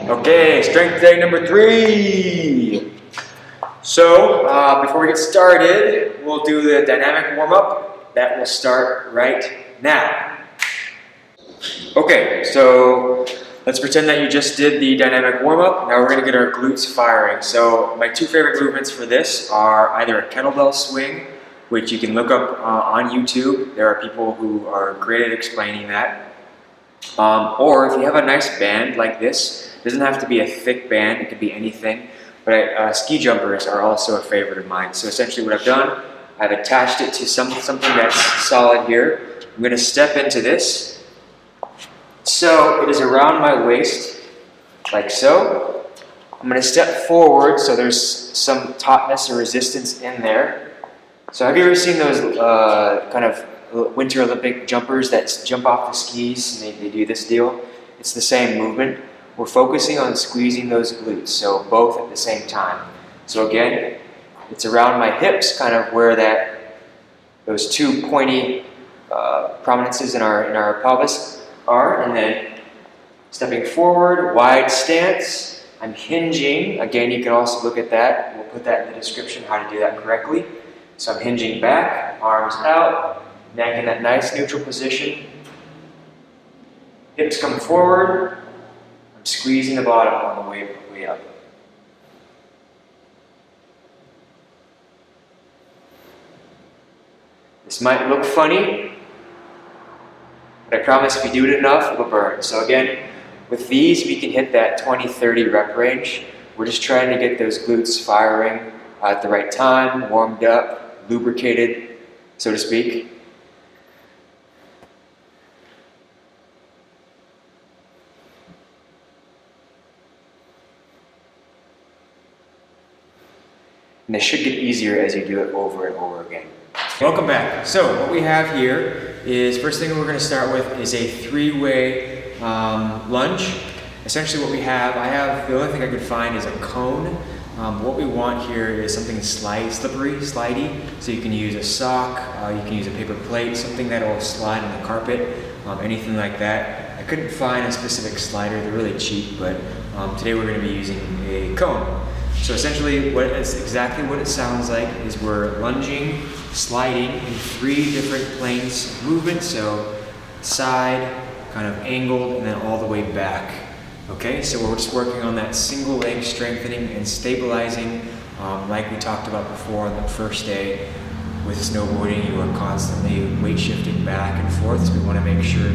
Okay, strength day number 3. So, before we get started, we'll do the dynamic warm-up. That will start right now. Okay, so let's pretend that you just did the dynamic warm-up. Now we're going to get our glutes firing. So my 2 favorite movements for this are either a kettlebell swing, which you can look up on YouTube. There are people who are great at explaining that. Or if you have a nice band like this, it doesn't have to be a thick band, it could be anything. But ski jumpers are also a favorite of mine. So essentially what I've done, I've attached it to something that's solid here. I'm going to step into this. So it is around my waist, like so. I'm going to step forward so there's some tautness or resistance in there. So have you ever seen those kind of Winter Olympic jumpers that jump off the skis and they do this deal? It's the same movement. We're focusing on squeezing those glutes, so both at the same time. So again, it's around my hips, kind of where those 2 pointy prominences in our pelvis are, and then stepping forward, wide stance. I'm hinging. Again, you can also look at that. We'll put that in the description how to do that correctly. So I'm hinging back, arms out, neck in that nice neutral position. Hips come forward. I'm squeezing the bottom on the way up. This might look funny, but I promise if you do it enough, it'll burn. So again, with these, we can hit that 20-30 rep range. We're just trying to get those glutes firing at the right time, warmed up, lubricated, so to speak. And they should get easier as you do it over and over again. Welcome back. So what we have here is, first thing we're going to start with is a 3-way lunge. Essentially what we have, the only thing I could find is a cone. What we want here is something slippery, slidey. So you can use a sock, you can use a paper plate, something that will slide on the carpet, anything like that. I couldn't find a specific slider, they're really cheap, but today we're going to be using a cone. So essentially exactly what it sounds like is we're lunging, sliding in 3 different planes of movement. So side, kind of angled, and then all the way back. Okay, so we're just working on that single leg strengthening and stabilizing, like we talked about before on the first day. With snowboarding, you are constantly weight shifting back and forth, so we want to make sure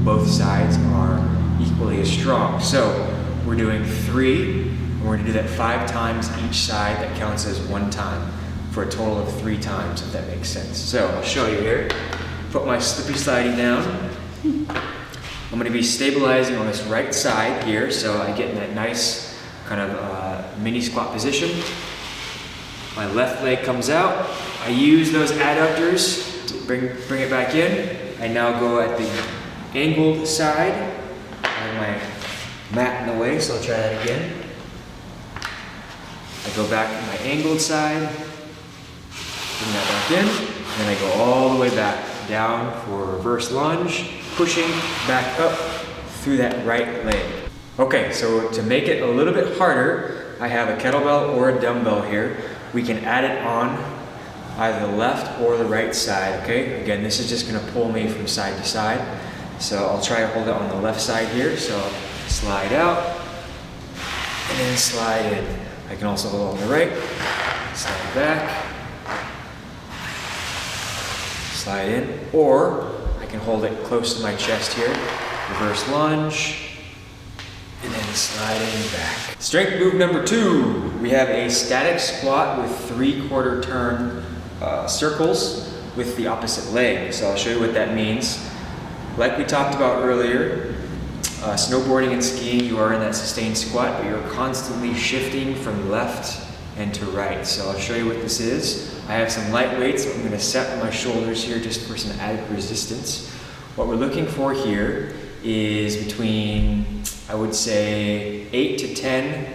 both sides are equally as strong. So we're doing 3. We're going to do that 5 times each side. That counts as 1 time for a total of 3 times, if that makes sense. So I'll show you here. Put my slippy sliding down. I'm going to be stabilizing on this right side here, so I get in that nice kind of mini squat position. My left leg comes out. I use those adductors to bring it back in. I now go at the angled side. I have my mat in the way, so I'll try that again. I go back to my angled side, bring that back in, and then I go all the way back down for a reverse lunge, pushing back up through that right leg. Okay, so to make it a little bit harder, I have a kettlebell or a dumbbell here. We can add it on either the left or the right side, okay? Again, this is just gonna pull me from side to side. So I'll try to hold it on the left side here. So slide out, and then slide in. I can also hold on the right, slide back, slide in, or I can hold it close to my chest here, reverse lunge, and then slide in back. Strength move number 2. We have a static squat with 3/4 turn circles with the opposite leg. So I'll show you what that means. Like we talked about earlier, snowboarding and skiing, you are in that sustained squat, but you're constantly shifting from left and to right. So I'll show you what this is. I have some light weights that I'm going to set on my shoulders here just for some added resistance. What we're looking for here is between, I would say, 8 to 10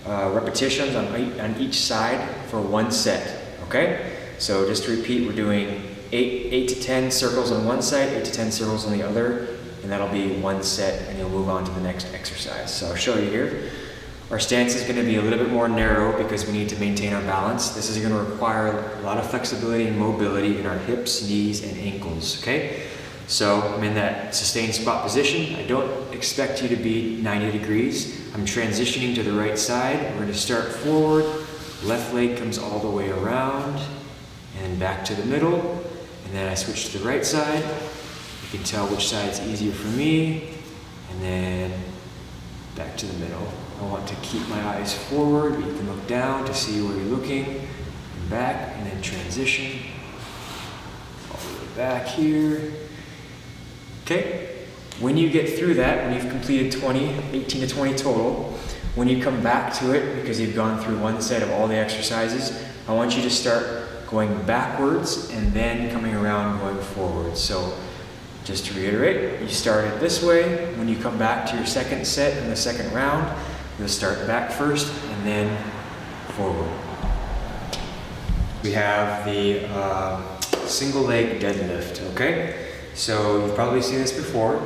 repetitions on each side for 1 set. Okay? So just to repeat, we're doing 8 to 10 circles on one side, 8 to 10 circles on the other, and that'll be one set, and you'll move on to the next exercise. So I'll show you here. Our stance is going to be a little bit more narrow because we need to maintain our balance. This is going to require a lot of flexibility and mobility in our hips, knees, and ankles, okay? So I'm in that sustained squat position. I don't expect you to be 90 degrees. I'm transitioning to the right side. We're going to start forward. Left leg comes all the way around and back to the middle. And then I switch to the right side. You can tell which side's easier for me. And then back to the middle. I want to keep my eyes forward, but you can look down to see where you're looking, and back, and then transition. All the way back here. Okay, when you get through that, when you've completed 18 to 20 total, when you come back to it, because you've gone through one set of all the exercises, I want you to start going backwards and then coming around going forward. So just to reiterate, you start it this way. When you come back to your second set in the second round, you'll start back first and then forward. We have the single leg deadlift, okay? So you've probably seen this before.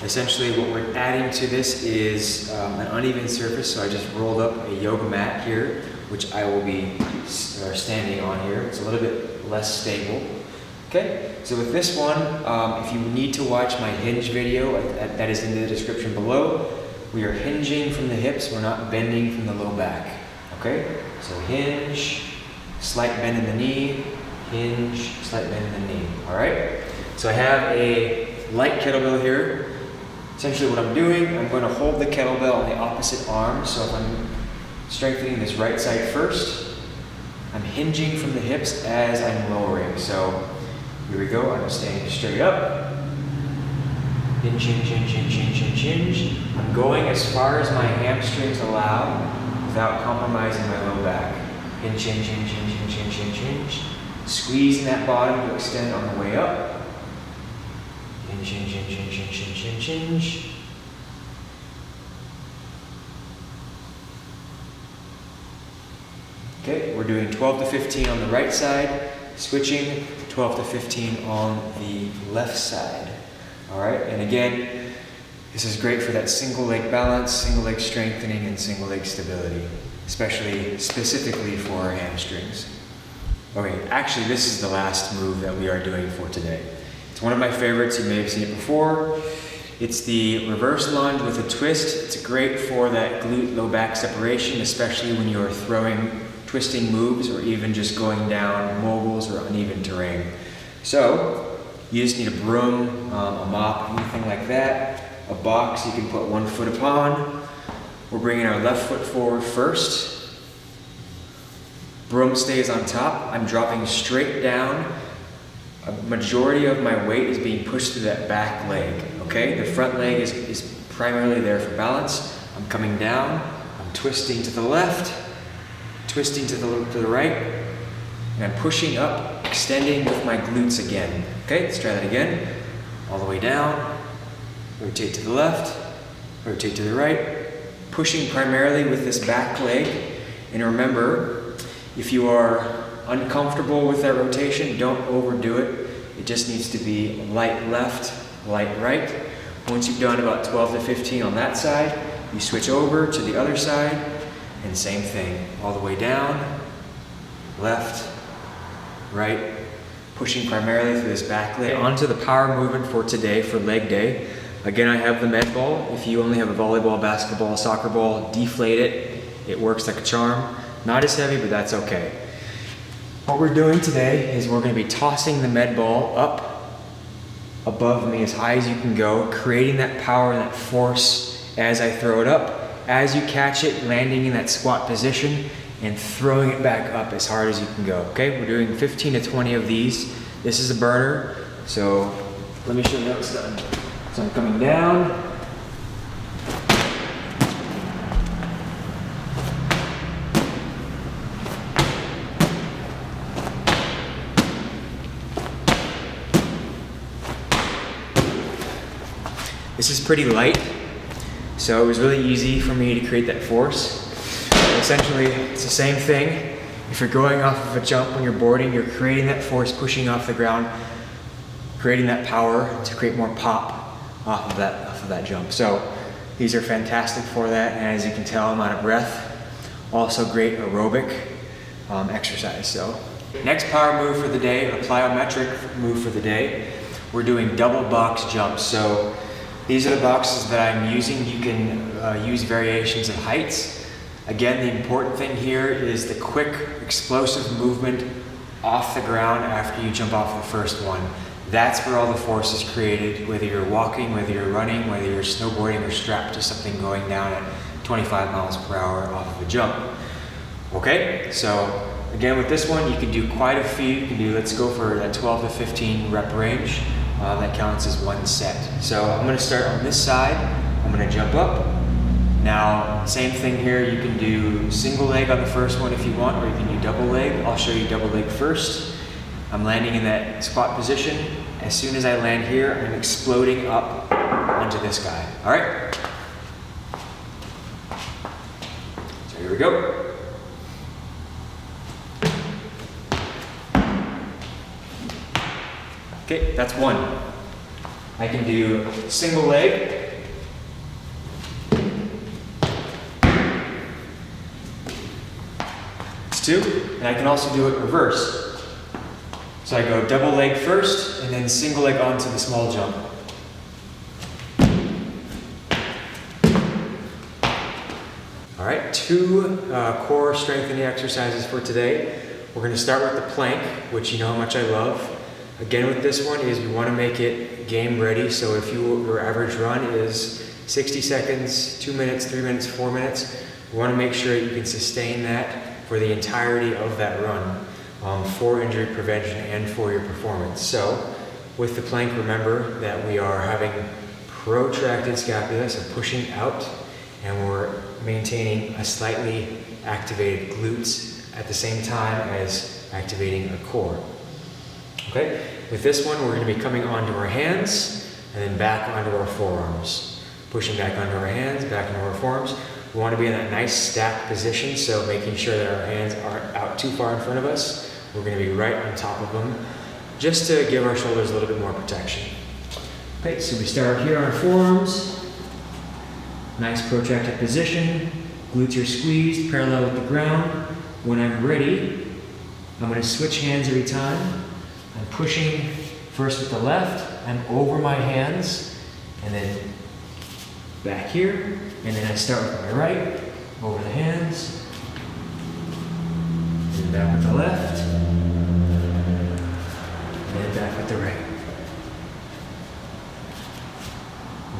Essentially what we're adding to this is an uneven surface, so I just rolled up a yoga mat here, which I will be standing on here. It's a little bit less stable. Okay, so with this one, if you need to watch my hinge video, that is in the description below. We are hinging from the hips, we're not bending from the low back. Okay, so hinge, slight bend in the knee, hinge, slight bend in the knee. All right, so I have a light kettlebell here. Essentially what I'm doing, I'm going to hold the kettlebell on the opposite arm. So if I'm strengthening this right side first, I'm hinging from the hips as I'm lowering. So here we go, I'm staying straight up. Hinge, hinge, hinge, hinge, hinge, hinge, hinge. I'm going as far as my hamstrings allow without compromising my low back. Hinge, hinge, hinge, hinge, hinge, hinge, hinge, hinge. Squeezing that bottom to extend on the way up. Hinge, hinge, hinge, hinge, hinge, hinge, hinge, hinge. Okay, we're doing 12 to 15 on the right side, switching 12 to 15 on the left side. All right, and again, this is great for that single leg balance, single leg strengthening, and single leg stability, specifically for our hamstrings. Okay, actually this is the last move that we are doing for today. It's one of my favorites, you may have seen it before. It's the reverse lunge with a twist. It's great for that glute low back separation, especially when you are throwing twisting moves or even just going down moguls or uneven terrain. So you just need a broom, a mop, anything like that, a box you can put one foot upon. We're bringing our left foot forward first. Broom stays on top. I'm dropping straight down. A majority of my weight is being pushed through that back leg, okay? The front leg is primarily there for balance. I'm coming down, I'm twisting to the left, twisting to the right, and I'm pushing up, extending with my glutes again. Okay, let's try that again. All the way down, rotate to the left, rotate to the right, pushing primarily with this back leg. And remember, if you are uncomfortable with that rotation, don't overdo it. It just needs to be light left, light right. Once you've done about 12 to 15 on that side, you switch over to the other side, and same thing. All the way down, left, right, pushing primarily through this back leg. On to the power movement for today, for leg day. Again, I have the med ball. If you only have a volleyball, basketball, soccer ball, deflate it. It works like a charm. Not as heavy, but that's okay. What we're doing today is we're going to be tossing the med ball up above me as high as you can go, creating that power and that force as I throw it up. As you catch it, landing in that squat position and throwing it back up as hard as you can go. Okay, we're doing 15 to 20 of these. This is a burner, so let me show you how it's done. So I'm coming down. This is pretty light, so it was really easy for me to create that force. Essentially, it's the same thing. If you're going off of a jump when you're boarding, you're creating that force, pushing off the ground, creating that power to create more pop off of that jump. So these are fantastic for that, and as you can tell, I'm out of breath. Also great aerobic exercise. So next power move for the day, or plyometric move for the day, we're doing double box jumps. So these are the boxes that I'm using. You can use variations of heights. Again, the important thing here is the quick, explosive movement off the ground after you jump off the first one. That's where all the force is created, whether you're walking, whether you're running, whether you're snowboarding or strapped to something going down at 25 miles per hour off of a jump. Okay, so again with this one, you can do quite a few. You can do, let's go for that 12 to 15 rep range. That counts as one set. So I'm gonna start on this side. I'm gonna jump up. Now, same thing here, you can do single leg on the first one if you want, or you can do double leg. I'll show you double leg first. I'm landing in that squat position. As soon as I land here, I'm exploding up onto this guy. All right? So here we go. Okay, that's one. I can do single leg. It's two, and I can also do it reverse. So I go double leg first, and then single leg onto the small jump. All right, two core strengthening exercises for today. We're gonna start with the plank, which you know how much I love. Again with this one is we wanna make it game ready. So if your average run is 60 seconds, 2 minutes, 3 minutes, 4 minutes, we wanna make sure you can sustain that for the entirety of that run. For injury prevention and for your performance. So with the plank, remember that we are having protracted scapula, so pushing out, and we're maintaining a slightly activated glutes at the same time as activating a core. Okay, with this one, we're going to be coming onto our hands and then back onto our forearms. Pushing back onto our hands, back onto our forearms. We want to be in that nice stacked position, so making sure that our hands aren't out too far in front of us. We're going to be right on top of them, just to give our shoulders a little bit more protection. Okay, so we start here on our forearms. Nice protracted position. Glutes are squeezed, parallel with the ground. When I'm ready, I'm going to switch hands every time. I'm pushing first with the left. I'm over my hands, and then back here. And then I start with my right, over the hands. And back with the left. And back with the right.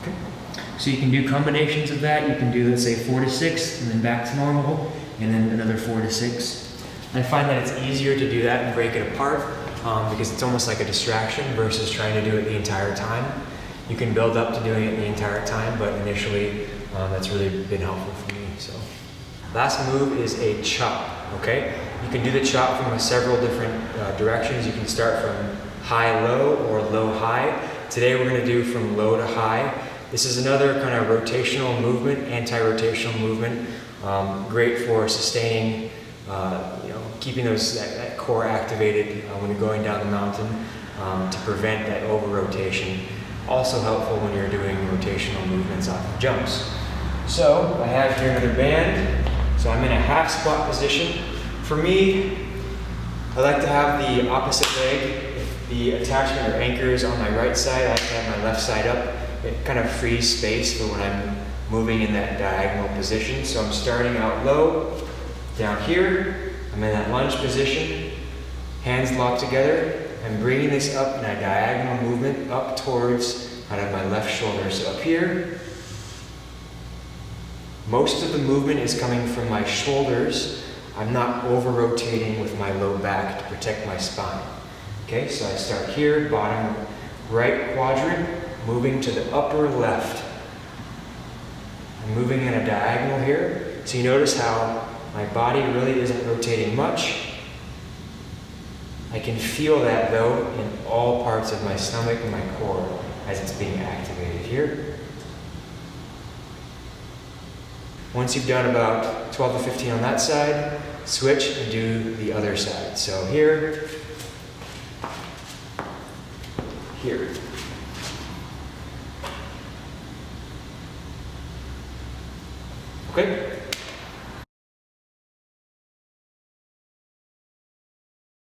Okay. So you can do combinations of that. You can do, let's say, 4 to 6, and then back to normal, and then another 4 to 6. I find that it's easier to do that and break it apart because it's almost like a distraction versus trying to do it the entire time. You can build up to doing it the entire time, but initially that's really been helpful for me. So, last move is a chop. Okay, you can do the chop from several different directions. You can start from high-low or low-high. Today we're going to do from low to high. This is another kind of rotational movement, anti-rotational movement. Great for sustaining, keeping that core activated when you're going down the mountain to prevent that over-rotation. Also helpful when you're doing rotational movements off of jumps. So I have here another band. So I'm in a half squat position. For me, I like to have the opposite leg. If the attachment or anchor is on my right side, I like to have my left side up. It kind of frees space for when I'm moving in that diagonal position. So I'm starting out low, down here. I'm in that lunge position, hands locked together. I'm bringing this up in a diagonal movement up towards out of my left shoulder. So up here, most of the movement is coming from my shoulders. I'm not over-rotating with my low back to protect my spine. Okay, so I start here, bottom right quadrant, moving to the upper left. I'm moving in a diagonal here. So you notice how my body really isn't rotating much. I can feel that though in all parts of my stomach and my core as it's being activated here. Once you've done about 12 to 15 on that side, switch and do the other side. So here, here. Okay?